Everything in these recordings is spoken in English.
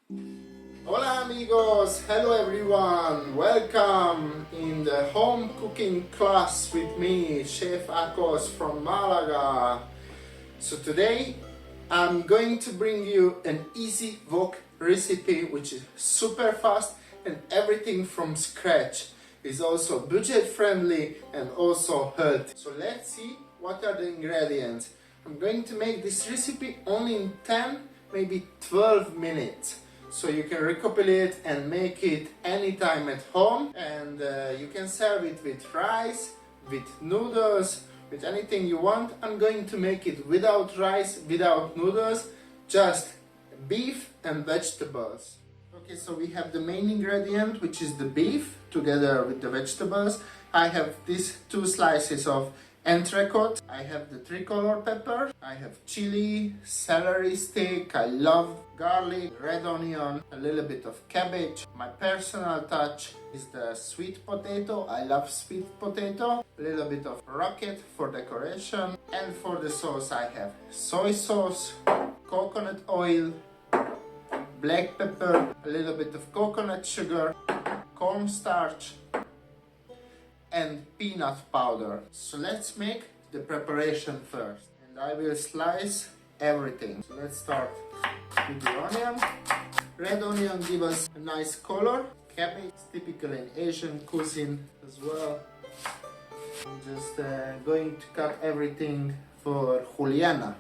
Hola amigos, hello everyone, welcome in the home cooking class with me, Chef Akos from Malaga. So today I'm going to bring you an easy wok recipe which is super fast and everything from scratch. Is also budget friendly and also healthy. So let's see what are the ingredients. I'm going to make this recipe only in 10, maybe 12 minutes. So you can recopilate and make it anytime at home, and you can serve it with rice, with noodles, with anything you want. I'm going to make it without rice, without noodles, just beef and vegetables. Okay, so we have the main ingredient, which is the beef together with the vegetables. I have these 2 slices of entrecote. I have the tricolor pepper. I have chili, celery stick. I love garlic, red onion, a little bit of cabbage. My personal touch is the sweet potato. I love sweet potato. A little bit of rocket for decoration. And for the sauce I have soy sauce, coconut oil, black pepper, a little bit of coconut sugar, cornstarch, and peanut powder. So let's make the preparation first. And I will slice everything. So let's start with the onion. Red onion gives us a nice color. Cabbage, typical in Asian cuisine as well. I'm just going to cut everything for julienne.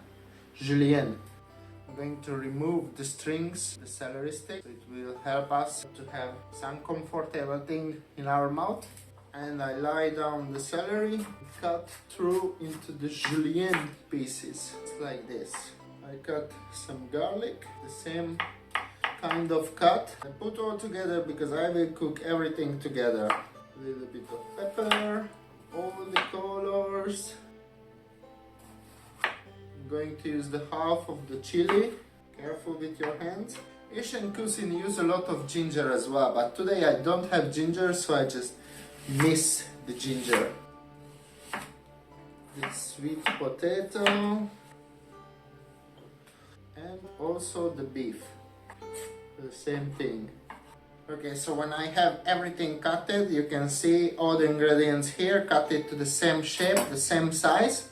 I'm going to remove the strings, the celery stick, so it will help us to have some comfortable thing in our mouth. And I lie down the celery, cut through into the julienne pieces, like this. I cut some garlic, the same kind of cut. I put all together because I will cook everything together. A little bit of pepper, all the colors. I'm going to use the half of the chili. Careful with your hands. Asian cuisine use a lot of ginger as well, but today I don't have ginger, so I just miss the ginger. The sweet potato and also the beef. The same thing. Okay, so when I have everything cutted, you can see all the ingredients here, cut it to the same shape, the same size.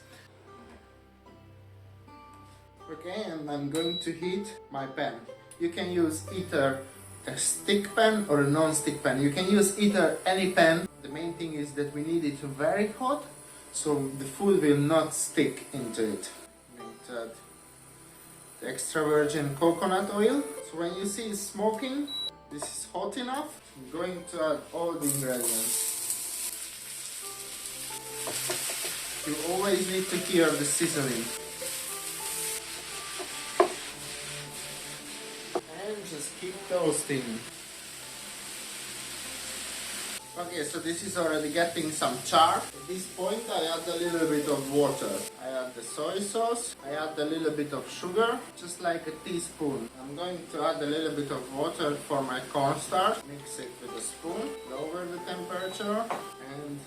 Okay, and I'm going to heat my pan. You can use either a stick pan or a non-stick pan. You can use either any pan. The main thing is that we need it very hot, so the food will not stick into it. I'm going to add the extra virgin coconut oil. So when you see it smoking, this is hot enough. I'm going to add all the ingredients. You always need to hear the sizzling. And just keep toasting. Okay, so this is already getting some char. At this point I add a little bit of water. I add the soy sauce. I add a little bit of sugar, just like a teaspoon. I'm going to add a little bit of water for my cornstarch. Mix it with a spoon. Lower the temperature and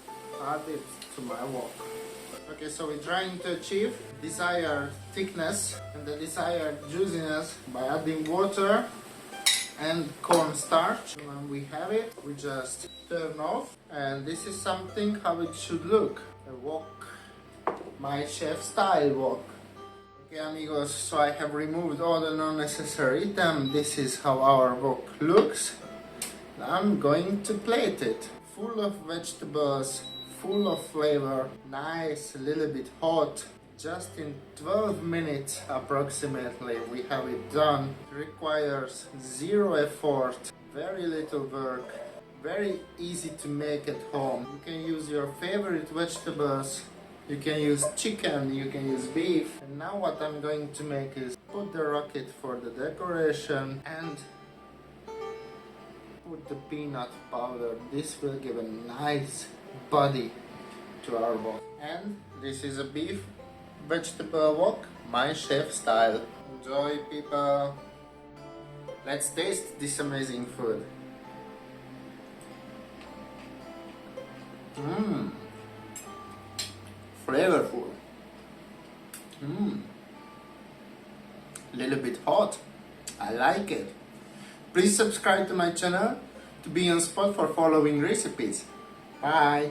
add it to my wok. Okay, so we're trying to achieve desired thickness and the desired juiciness by adding water and cornstarch. When we have it, we just turn off, and this is something how it should look. A wok, my chef style wok. Okay amigos, so I have removed all the non-necessary items. This is how our wok looks. I'm going to plate it. Full of vegetables, full of flavor, nice, a little bit hot. Just in 12 minutes approximately we have it done. It requires zero effort, very little work, very easy to make at home. You can use your favorite vegetables, you can use chicken, you can use beef. And now what I'm going to make is put the rocket for the decoration and put the peanut powder. This will give a nice body to our wok. And this is a beef vegetable wok, my chef style. Enjoy, people. Let's taste this amazing food. Flavorful. Little bit hot. I like it. Please subscribe to my channel to be on spot for following recipes. Bye!